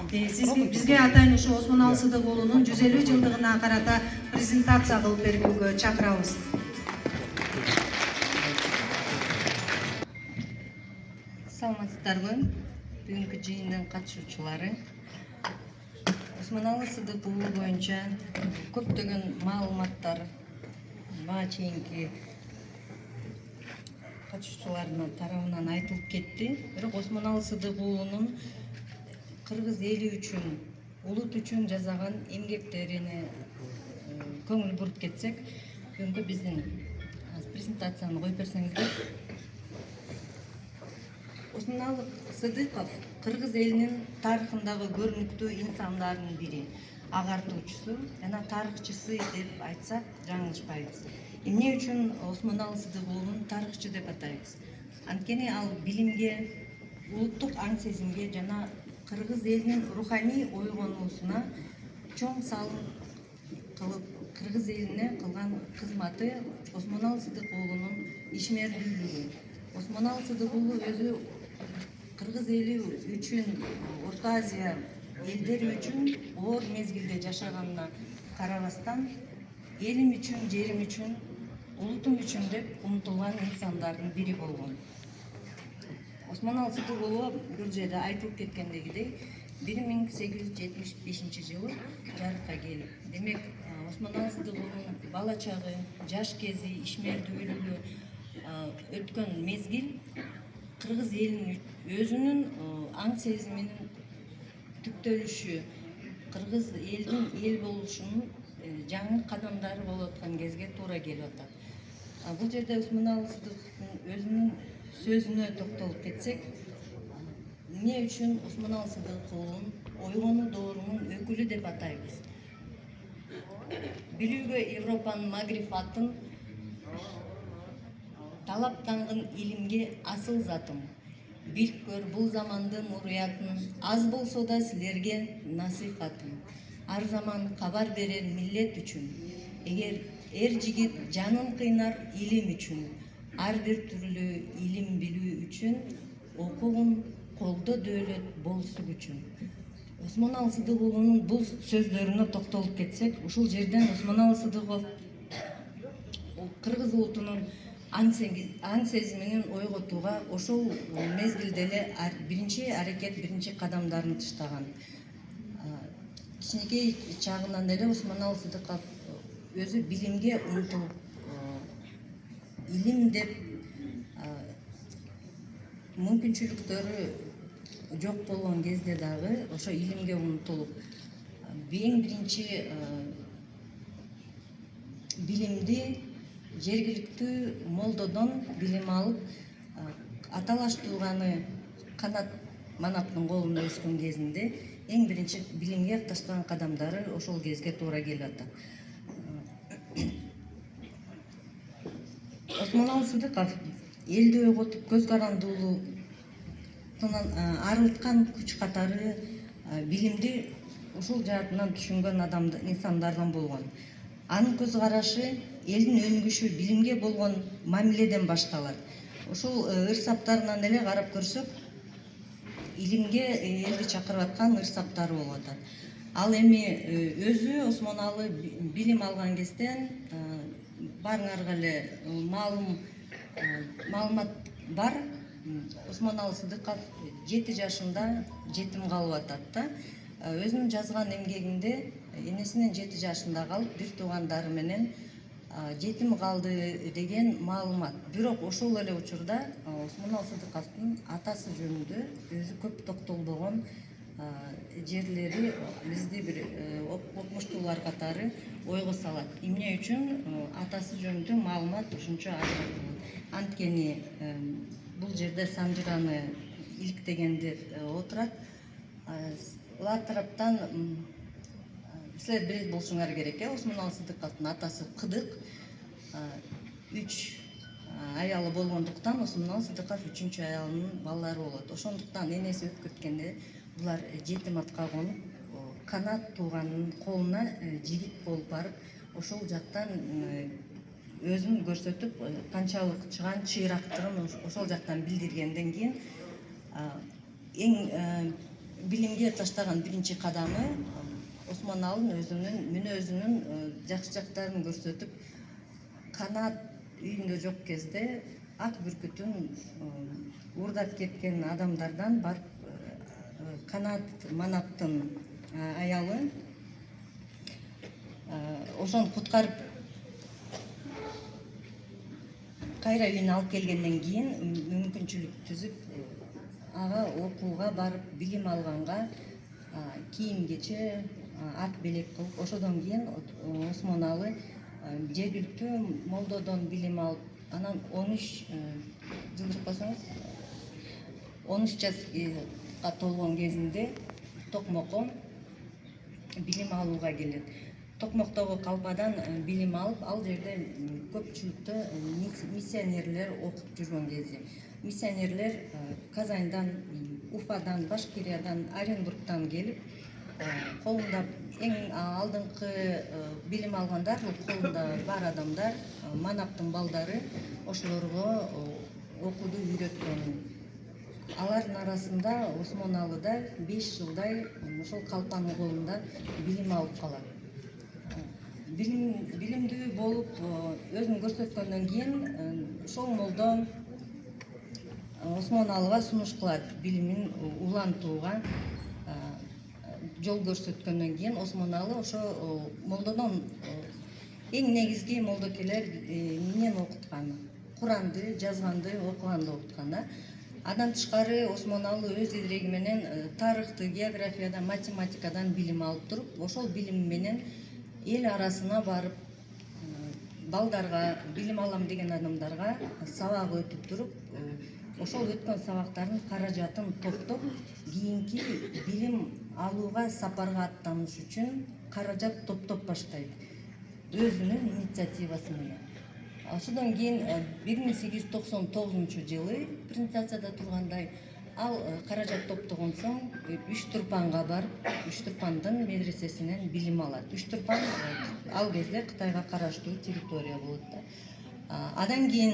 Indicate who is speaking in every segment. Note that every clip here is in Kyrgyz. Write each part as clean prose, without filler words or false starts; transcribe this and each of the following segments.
Speaker 1: Бизге атайын ушу Осмоналы Сыдык уулунун 150 жылдыгына карата презентация кылып берүүгө чакырабыз.
Speaker 2: Саламатсыздарбы? Бүгүнкү жыйындын катышуучулары. Осмоналы Сыдык уулу боюнча көптөгөн маалыматтар мага чейинки катышуучулардын тарабынан айтылып кетти. Бирок Осмоналы Сыдык уулунун кыргыз эли үчүн, улут үчүн жасаган эмгектерине көңүл буруп кетсек, бүгүнкү биздин презентацияны коюп берсеңиздер. Осмоналы Сыдыков кыргыз элинин тарыхындагы көрүнүктүү инсандардын бири, агартуучусу жана тарыхчысы деп айтсак жаңылышпайбыз. Эмне үчүн Осмоналы Сыдык уулун тарыхчы деп атайбыз? Анткени ал билимге, улуттук аң сезимге жана кыргыз элинин руханий ойгонуусуна чоң салым кылып, кыргыз элине кылган кызматы Осмоналы Сыдык уулунун ишмердүүлүгү. Осмоналы Сыдык уулу өзү кыргыз эли үчүн, Орто Азия элдери үчүн оор мезгилде жашаганына карабастан, элим үчүн, жерим үчүн, улутум үчүн деп умтулган инсандардын бири болгон. Осмоналы Сыдык уулу бул жерде айтылып кеткендегидей 1875 жылы жарыкка келип, демек Осмоналы Сыдык уулунун бала чагы, жаш кези, ишмердүүлүгү өткөн мезгил кыргыз элинин өзүнүн аң сезиминин түптөлүшү, кыргыз элдин эл болушунун жаңы кадамдары болуп аткан кезге туура келип атат. Бул жерде Осмоналы Сыдыктын өзүнүн сөзүнө токтолуп кетсек, эмне үчүн Осмоналы Сыдык уулун ойгонуу доорунун өкүлү деп атайбыз? Билүүгө Европанын магрифатын, талаптанган илимге асыл затым. Билип көр бул замандын уруятын, аз болсо да силерге насыйхатым. Ар заман кабар берер миллет үчүн, эгер эр-жигит жанын кыйнар илим үчүн, ар бир түрлүү илим билүү үчүн, окугун колдо дөөлөт болсук үчүн. Осмоналы Сыдык уулунун бул сөздөрүнө токтолуп кетсек, ушул жерден Осмоналы Сыдыков кыргыз улутунун аң сезиминин ойготууга ошол мезгилде эле биринчи аракет, биринчи кадамдарын таштаган. Кичинекей чагынан эле Осмоналы Сыдыков өзү билимге умтулуп, илим деп мүмкүнчүлүктөрү жок болгон кезде дагы ошо илимге умтулуп, эң биринчи билимди жергиликтүү молдодон билим алып, аталаш тууганы Канат Манаптын колунда өскөн кезинде эң биринчи билимге таштаган кадамдары ошол кезге туура келип атат. Осмоналы Сыдыков элди ойготуп, көз карандуулуктан арылткан күч катары билимди ушул жаатынан түшүнгөн инсандардан болгон. Анын көз карашы, элдин өнүгүшү билимге болгон мамиледен башталат. Ушул ыр-саптарынан эле карап көрсөк, илимге элди чакырып аткан ыр-саптары болуп атат. Ал эми өзү Осмоналы билим алган кезден баарыңарга эле маалымат бар. Осмоналы Сыдыков 7 жашында жетим калып атат да. Өзүнүн жазган эмгегинде энесинин 7 жашында калып, бир туугандары менен жетим калды деген маалымат. Бирок ошол эле учурда Осмоналы Сыдыковдун атасы жөнүндө өзү көп токтолбогон жерлери бизди бир окумуштуулар катары ойго салат. Эмне үчүн атасы жөнүндө маалымат ушунча аз болгон? Анткени бул жерде Санжыраны иликтегендер отурат. Улар тараптан силер билет болушуңар керек, Осмоналы Сыдыковдун атасы Кыдык 3 аялы болгондуктан Осмоналы Сыдыков 3-чү аялынын балдары болот. Ошондуктан энеси өтүп кеткенде булар жетим атка конуп, Канат тууганынын колуна жигит болуп барып, ошол жактан өзүн көрсөтүп, канчалык чыйрактыгын ошол жактан билдиргенден кийин эң билимге таштаган биринчи кадамы Осмоналынын өзүнүн мүнөзүнүн жакшы жактарын көрсөтүп, канат үйүндө жок кезде ак бүркүтүн уурдап кеткен адамдардан барып канат манаптын аялы ошону куткарып кайра үйүнө алып келгенден кийин мүмкүнчүлүк түзүп ага окууга барып билим алганга кийим кече ат белек кылып, ошодон кийин Осмоналы жергиликтүү молдодон билим алып, анан 13 жылдырып койсоңуз 13 жашка толгон кезинде Токмокко билим алууга келет. Токмоктогу калпадан билим алып, ал жерде көпчүлүктө миссионерлер окуп жүргөн кези. Миссионерлер Казаньдан, Уфадан, Башкириядан, Оренбургтан келип, колунда эң алдыңкы билим алгандар, колунда бар адамдар, манаптын балдары ошолорго окууду үйрөткөн. Алардын арасында Осмоналы да 5 жылдай ошол калпанын колунда билим алып калат. Билимдүү болуп өзүн көрсөткөндөн кийин ошол молдо Осмоналыга сунуш кылат билимин улантууга. Жол көрсөткөндөн кийин Осмоналы ошо молдодон эң негизги молдокелер эмнени окуткан, Куранды, жазганды, окуганды окуткан да. Андан тышкары Осмоналы өз идиреги менен тарыхты, географиядан, математикадан билим алып туруп, ошол билим менен эл арасына барып, балдарга, билим алам деген адамдарга сабак өтүп туруп, ошол өткөн сабактардын каражатын топтоп, кийинки билим алууга сапарга аттаныш үчүн каражат топтоп баштайт өзүнүн инициативасы менен. Ошодон кийин 1899 жылы презентацияда тургандай ал каражат топтогон соң Үч-Турпанга барып, Үч-Турпандын медресесинен билим алат. Үч-Турпан ал кезде Кытайга караштуу территория болот да. Андан кийин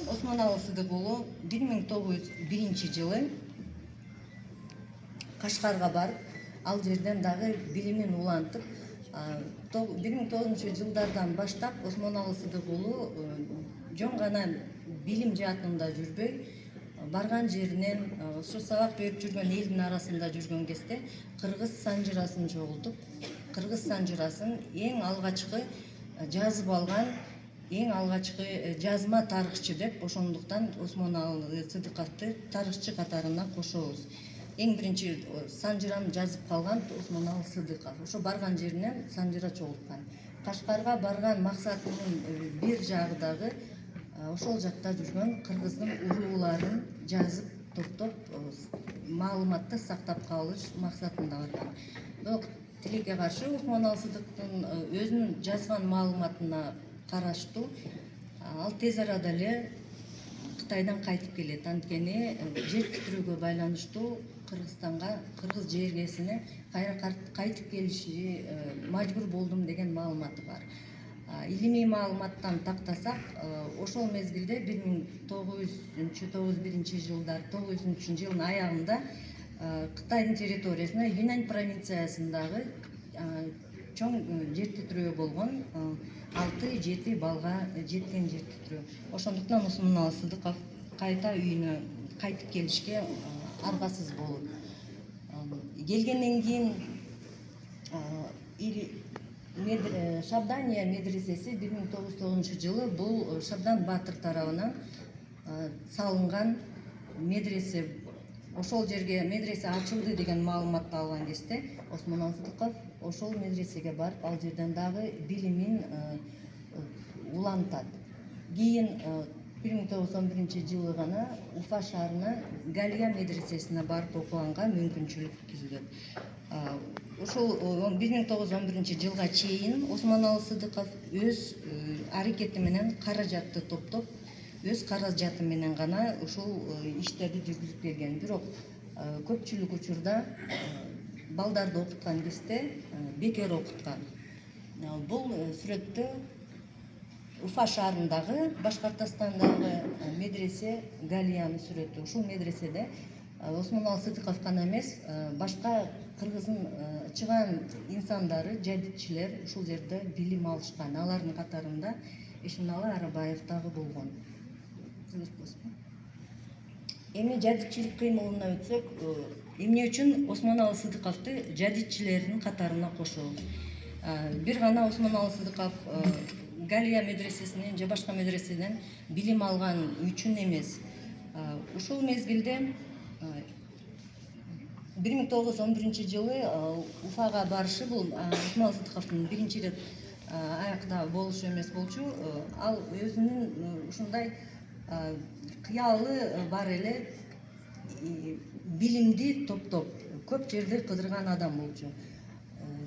Speaker 2: Осмоналы Сыдыкулу 1901 жылы Кашкарга барып, ал жерден дагы билимин улантып, 1900 жылдардан баштап Осмоналы Сыдыкулу жөн гана билим жаатында жүрбөй, барган жеринен ошо сабак берип жүргөн элдин арасында жүргөн кезде кыргыз санжырасын чогултуп, кыргыз санжырасын эң алгачкы жазып алган, эң алгачкы жазма тарыхчы деп, ошондуктан Осмоналы Сыдыковду тарыхчы катарына кошобуз. Эң биринчи санжыраны жазып калган Осмоналы Сыдыков. Ошо барган жеринен санжыра чогулткан. Кашкарга барган максатынын бир жагы дагы ошол жакта жүргөн кыргыздын урууларын жазып, топтоп, маалыматты сактап калыш максатында барган. Бирок тилекке каршы Осмоналы Сыдыковдун өзүнүн жазган маалыматына караштуу, ал тез арада эле Кытайдан кайтып келет. Анткени жер титирөөгө байланыштуу Кыргызстанга, кыргыз жергесине кайра кайтып келиши мажбур болдум деген маалыматы бар. Илимий маалыматтан тактасак, ошол мезгилде 1991 жылдар, 900 жылдын аягында Кытайдын территориясына Юнань провинциясындагы чоң жер титирөө болгон, 6-7 балга жеткен жер титирөө. Ошондуктан Осмоналы Сыдыков кайта үйүнө кайтып келишке аргасыз болот. Келгенден кийин Шабдания медресеси 1909 жылы бул Шабдан Батыр тарабынан салынган медресе. Ошол жерге медресе ачылды деген маалыматты алган кезде Осмоналы Сыдыков ошол медресеге барып, ал жерден дагы билимин улантат. Кийин 1911 жылы гана Уфа шаарына Галия медресесине барып окуганга мүмкүнчүлүк түзүлөт. Ошол 1911 жылга чейин Осмоналы Сыдыков өз аракети менен каражатты топтоп, өз каражаты менен гана ушул иштерди жүргүзүп келген. Бирок көпчүлүк учурда балдарды окуткан кезде бекер окуткан. Бул сүрөттө Уфа шаарындагы Башкортостандагы медресе Галиянын сүрөтү. Ушул медреседе Осмоналы Сыдыков гана эмес, башка кыргыздын чыган инсандары, жадитчилер ушул жерде билим алышкан. Алардын катарында Эшеналы Арабаев дагы болгон. Эми жадитчилик кыймылына өтсөк, эмне үчүн Осмоналы Сыдыковду жадитчилердин катарына кошобуз? Бир гана Осмоналы Сыдыков Галия медресесинен же башка медреседен билим алган үчүн эмес. Ушул мезгилде 1911 жылы Уфага барышы бул Осмоналы Сыдыковдун биринчи ирет аякта болушу эмес болчу. Ал өзүнүн ушундай кыялы бар эле, билимди топтоп көп жерде кыдырган адам болчу.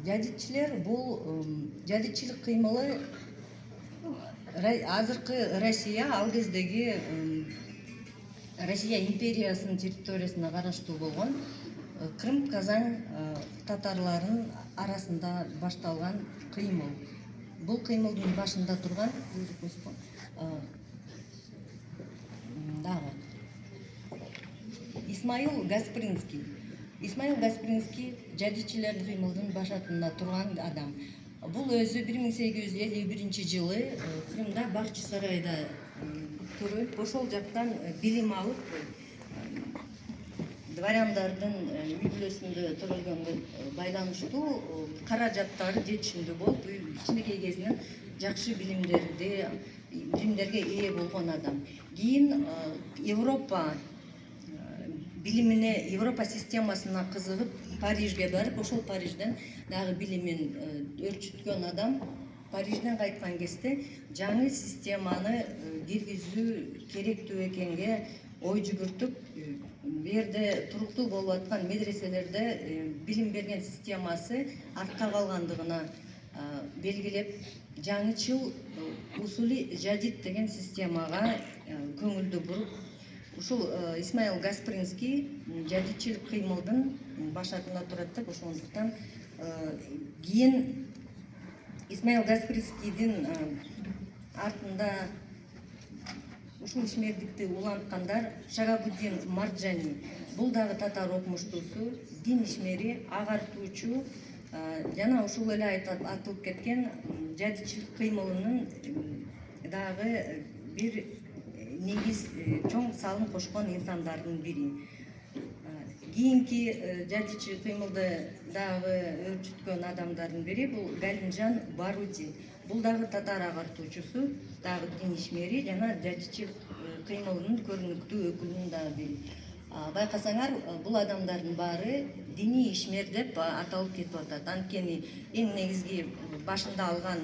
Speaker 2: Жадитчилер бул жадитчилик кыймылы азыркы Россия, ал кездеги Россия империясынын территориясына караштуу болгон Крым, Казань татарларынын арасында башталган кыймыл. Бул кыймылдын башында турган дагы Исмаил Гаспринский. Исмаил Гаспринский жадитчилер кыймылдын башатында турган адам. Бул өзү 1851 жылы Крымда Бакчы сарайда туруп, ошол жактан билим алып, дворяндардын үй бүлөсүндө төрөлгөнгө байланыштуу каражаттары жетишимдүү болуп, кичинекей кезинен жакшы билимдерге ээ болгон адам. Кийин Европа билимине, Европа системасына кызыгып, Парижге барып, ошол Парижден дагы билимин өрчүткөн адам. Парижден кайткан кезде жаңы системаны киргизүү керектүү экенге ой жүгүртүп, бу жерде туруктуу болуп аткан медреселерде билим берген системасы артка калгандыгына белгилеп, жаңычыл усули жадид деген системага көңүлдү буруп, ушул Исмаил Гаспринский жадитчилик кыймылдын башатында турат деп, ошондуктан кийин Исмаил Гаспринскийдин артында ушул ишмердикти уланткандар Шагабуддин Марджани. Бул дагы татар окумуштуусу, дин ишмери, агартуучу жана ушул эле атылып кеткен жадитчилик кыймылынын дагы бир негиз чоң салым кошкон инсандардын бири. Кийинки жадитчилик кыймылды дагы өрчүткөн адамдардын бири бул Галимжан Баруди. Бул дагы татар агартуучусу, дагы дин ишмери жана жадитчилик кыймылынын көрүнүктүү өкүлүнүн дагы бири. Байкасаңар, бул адамдардын баары диний ишмер деп аталып кетип атат. Анткени эң негизги башында алган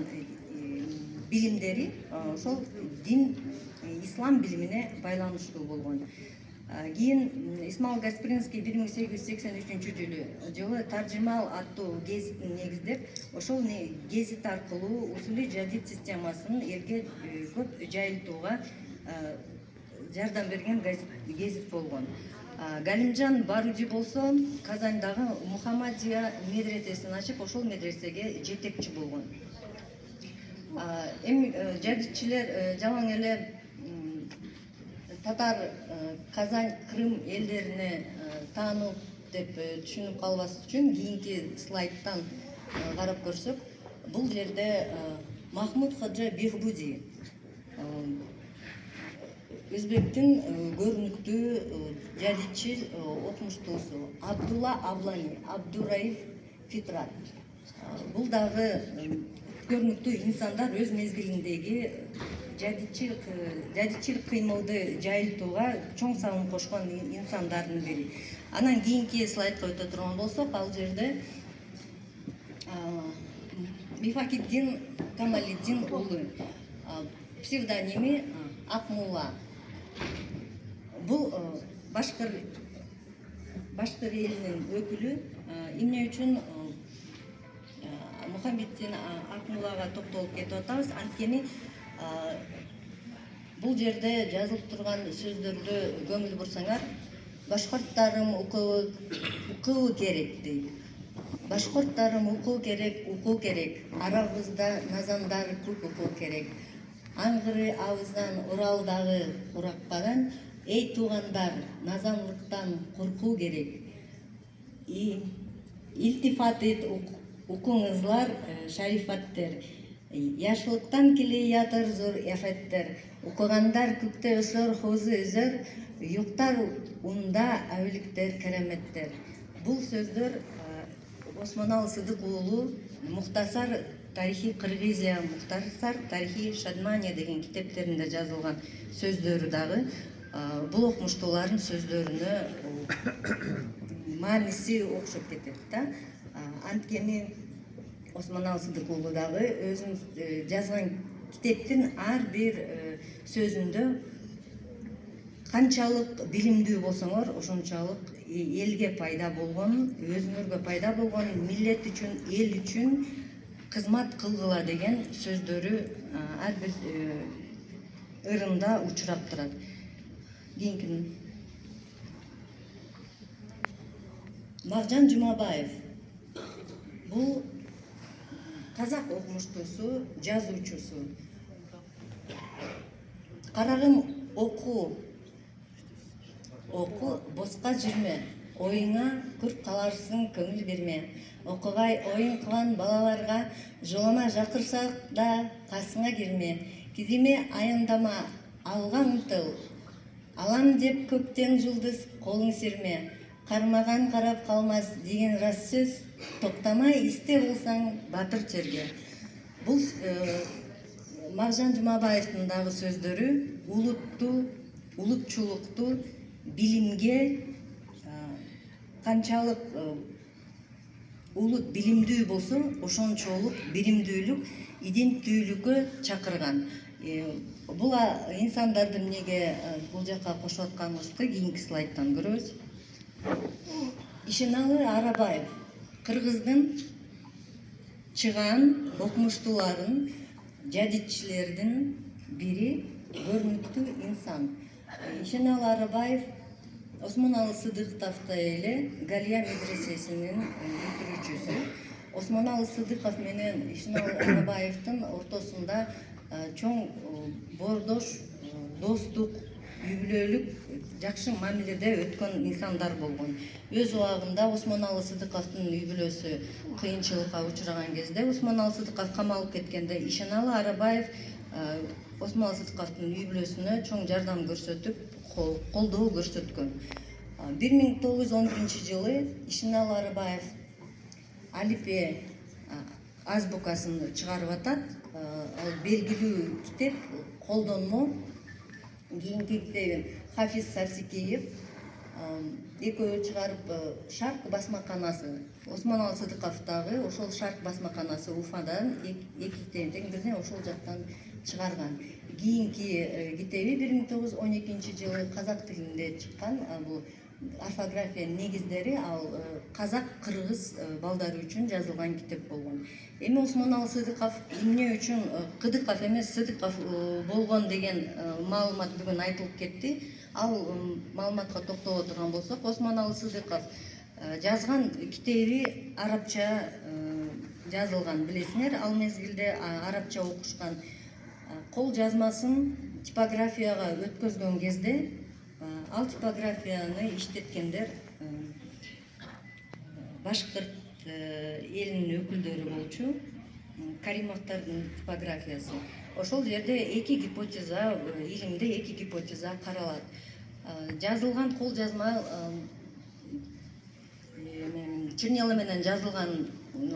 Speaker 2: билимдери ошол дин, ислам билимине байланыштуу болгон. Кийин Исмаил Гаспринский 1883 жылы Таржимал аттуу гезитин негиздеп, ошол гезит аркылуу усули жадид системасын элге көп жайылтууга жардам берген гезит болгон. Галимжан Баруди болсо Казандагы Мухаммадия медресесин ачып, ошол медресеге жетекчи болгон. Эми жадитчилер жалаң эле татар, Казань, Крым элдерине таануу деп түшүнүп калбас үчүн кийинки слайдтан карап көрсөк, бул жерде Махмуд Ходжа Бехбуди, өзбектин көрүнүктүү жадитчил окумуштуусу, Абдулла Аблани, Абдураиф Фитрат. Бул дагы көрүнүктүү инсандар өз мезгилиндеги жадитчилик кыймылды жайылтууга чоң салым кошкон инсандардын бири. Анан кийинки слайдка өтө турган болсок, ал жерде Мифакиддин Камалиддин уулу, псевдоними Акмулла. Бул башкыр элинин өкүлү. Эмне үчүн Мухаммеддин Акмуллага токтолуп кетип атабыз? Анткени бул жерде жазылып турган сөздөрдө көңүл бурсаңар, башкорттарым укуу керек дейт. Башкорттарым укуу керек, арабызда назандар көп укуу керек. Аңгыры абыздан Уралдагы уракпаган, эй туугандар, назамлыктан коркуу керек. Илтифат эт укуңузлар, шарифаттер. Яшылыктан келе ятыр зор эфеттер. Укугандар күктө өсөр, хозу өзөр, юктар унда әуліктер, кереметтер. Бул сөздөр Осмоналы Сыдык уулу Мухтасар тарихи Кыргызия, Мухтасар тарихи Шадмания деген китептеринде жазылган сөздөрү дагы бул окумуштуулардын сөздөрүнө мааниси окшоп кетет да. Анткени Осмоналы Сыдык уулу дагы өзүнүн жазган китептин ар бир сөзүндө канчалык билимдүү болсоңор, ошончалык элге пайда болгон, өзүңөргө пайда болгон, миллет үчүн, эл үчүн кызмат кылгыла деген сөздөрү ар бир ырымда учурап турат. Кийинки Мағжан Жұмабаев. Бул казак окумуштуусу, жазуучусу. Карагым оку, боска жүрмө, оюңа күрт каларсың, көңүл берме. Окугай оюн кылган балаларга жолуна жакырсак да касыңа келме. Кизиме аяндама, алга умтыл. Алам деп көктен жылдыз, колуң серме. Кармаган карап калмас деген рас сөз. Токтамай исте болсаң батыр терге. Бул Мағжан Жұмабаевдин дагы сөздөрү улутчулукту, билимге канчалык улут билимдүү болсо, ошончолук биримдүүлүк, иденттүүлүккө чакырган. Бул инсандарды эмнеге бул жака кошуп атканыбызды кийинки слайдтан көрөбүз. Ишеналы Арабаев кыргыздын чыгаан окумуштууларын, жадитчилердин бири, көрүнүктүү инсан. Ишеналы Арабаев Осмоналы Сыдыктовдой эле Галия медресесинин бүтүрүүчүсү. Осмоналы Сыдыков менен Ишеналы Арабаевдин ортосунда чоң боордош, достук, үй-бүлөлүк жакшы мамиледе өткөн инсандар болгон. Өз убагында Осмоналы Сыдыковдун үй-бүлөсү кыйынчылыкка учураган кезде, Осмоналы Сыдыков камалып кеткенде, Ишеналы Арабаев Осмоналы Сыдыковдун үй-бүлөсүнө чоң жардам көрсөтүп, колдоо көрсөткөн. 1911 жылы Ишеналы Арабаев алифбе азбукасын чыгарып атат. Ал белгилүү китеп, колдонмо. Кийинки китеби Хафиз Сарсикеев экөө чыгарып, Шарк басмаканасы. Осмоналы Сыдыковдагы ошол Шарк басмаканасы Уфадан эки китебин тең бирден ошол жактан чыгарган. Кийинки китеби 1912 жылы казак тилинде чыккан. Бул орфография негиздери, ал казак-кыргыз балдары үчүн жазылган китеп болгон. Эми Осмоналы Сыдыков эмне үчүн Кыдыков эмес Сыдыков болгон деген маалымат бүгүн айтылып кетти. Ал маалыматка токтоло турган болсок, Осмоналы Сыдыков жазган китеби арабча жазылган, билесиңер. Ал мезгилде арабча окушкан. Кол жазмасын типографияга өткөзгөн кезде ал типографияны иштеткендер башкырт элинин өкүлдөрү болчу, Каримовдордун типографиясы. Ошол жерде эки гипотеза, илимде эки гипотеза каралат. Жазылган кол жазма чернила менен жазылган,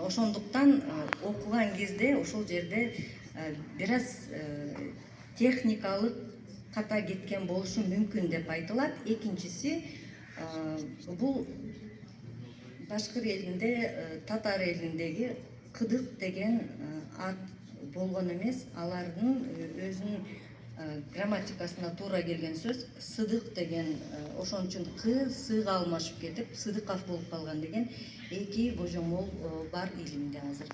Speaker 2: ошондуктан окуган кезде ошол жерде бир аз техникалык ката кеткен болушу мүмкүн деп айтылат. Экинчиси, бул башкыр элинде, татар элиндеги Кыдык деген ат болгон эмес, алардын өзүнүн грамматикасына туура келген сөз Сыдык деген, ошон үчүн К Сыга алмашып кетип, Сыдыков болуп калган деген эки божомол бар илимде азыр.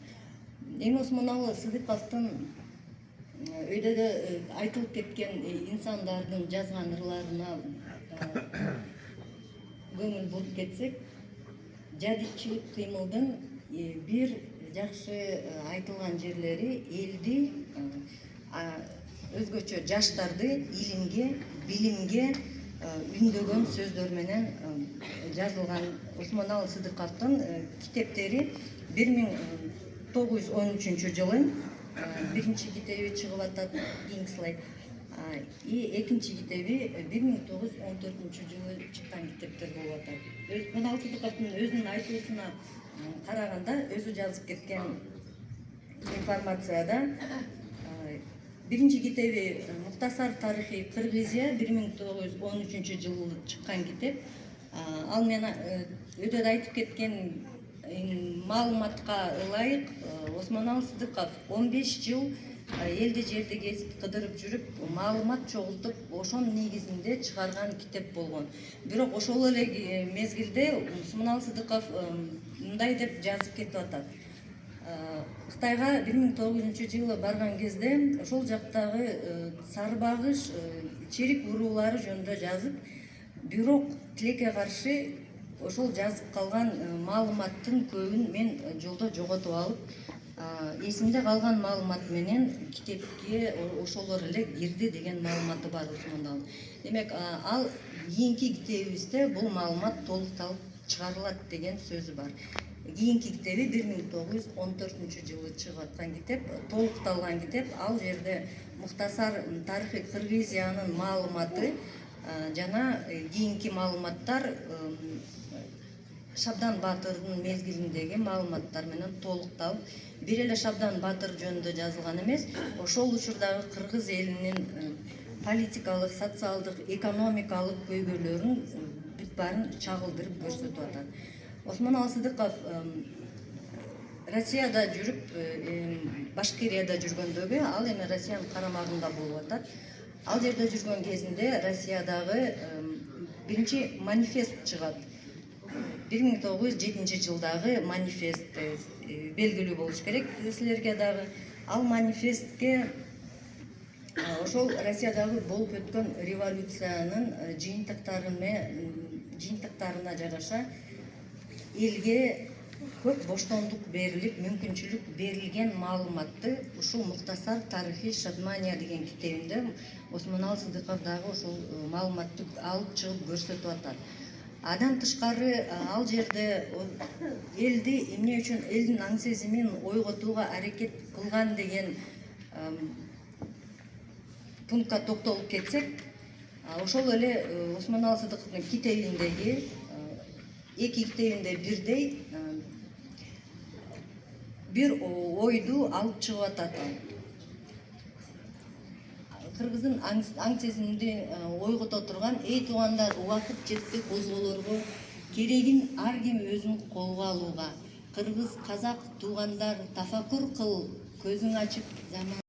Speaker 2: Эми Осмоналы Сыдыковдун өйдөгө айтылып кеткен инсандардын жазган ырларына көңүл буруп кетсек, жадитчилик кыймылдын бир жакшы айтылган жерлери элди, өзгөчө жаштарды илимге, билимге үндөгөн сөздөр менен жазылган Осмоналы Сыдыковдун китептери 1913 жылы биринчи китеби чыгып атат Kingsley. И экинчи китеби 1914 жылы чыккан китептер болуп атат. Осмоналы Сыдыковдун өзүнүн айтуусуна караганда, өзү жазып кеткен информацияда биринчи китеби Муктасар тарыхи Кыргызия 1913 жылы чыккан китеп. Ал мен өтөдө айтып кеткен маалыматка ылайык Осмоналы Сыдыков 15 жыл элди жерди кезип кыдырып жүрүп маалымат чогултуп, ошонун негизинде чыгарган китеп болгон. Бирок ошол эле мезгилде Осмоналы Сыдыков мындай деп жазып кетип атат. Кытайга 1900 жылы барган кезде ошол жактагы сары багыш, черик уруулары жөнүндө жазып, бирок тилекке каршы ошол жазып калган маалыматтын көбүн мен жолдо жоготуп алып, эсимде калган маалымат менен китепке ошолор эле кирди деген маалыматы бар Осмондун. Демек, ал кийинки китебибизде бул маалымат толукталып чыгарылат деген сөзү бар. Кийинки китеби 1914 жылы чыгып аткан китеп, толукталган китеп. Ал жерде Муктасар тарыхи Кыргызиянын маалыматы жана кийинки маалыматтар Шабдан Батырдын мезгилиндеги маалыматтар менен толукталып, бир эле Шабдан Батыр жөнүндө жазылган эмес, ошол учурдагы кыргыз элинин политикалык, социалдык, экономикалык көйгөйлөрүн бүт баарын чагылдырып көрсөтүп атат. Осмоналы Сыдыков Россияда жүрүп, Башкирияда жүргөндөгү, ал эми Россиянын карамагында болуп атат. Ал жерде жүргөн кезинде Россиядагы биринчи манифест чыгат. 1907 жылдагы манифест белгилүү болуш керек силерге дагы. Ал манифестке ошол Россиядагы болуп өткөн революциянын жыйынтыктарына жараша элге көп боштондук берилип, мүмкүнчүлүк берилген маалыматты ушул Муктасар тарыхи Шадмания деген китебинде Осмоналы Сыдыков дагы ошол маалыматты алып чыгып көрсөтүп атат. Адан тышкары ал жерде элди эмне үчүн элдин аң сезимин ойготууга аракет кылган деген пунктка токтолуп кетсек, ошол эле Осмоналы Сыдыковдун китебиндеги эки китебинде бирдей бир ойду алып чыгып атат. Кыргыздын аң сезимди ойгото турган эй туугандар, убакыт жетти козголорго, керегин ар ким өзүн колго алууга. Кыргыз, казак туугандар, тафаккур кыл, көзүң ачып заман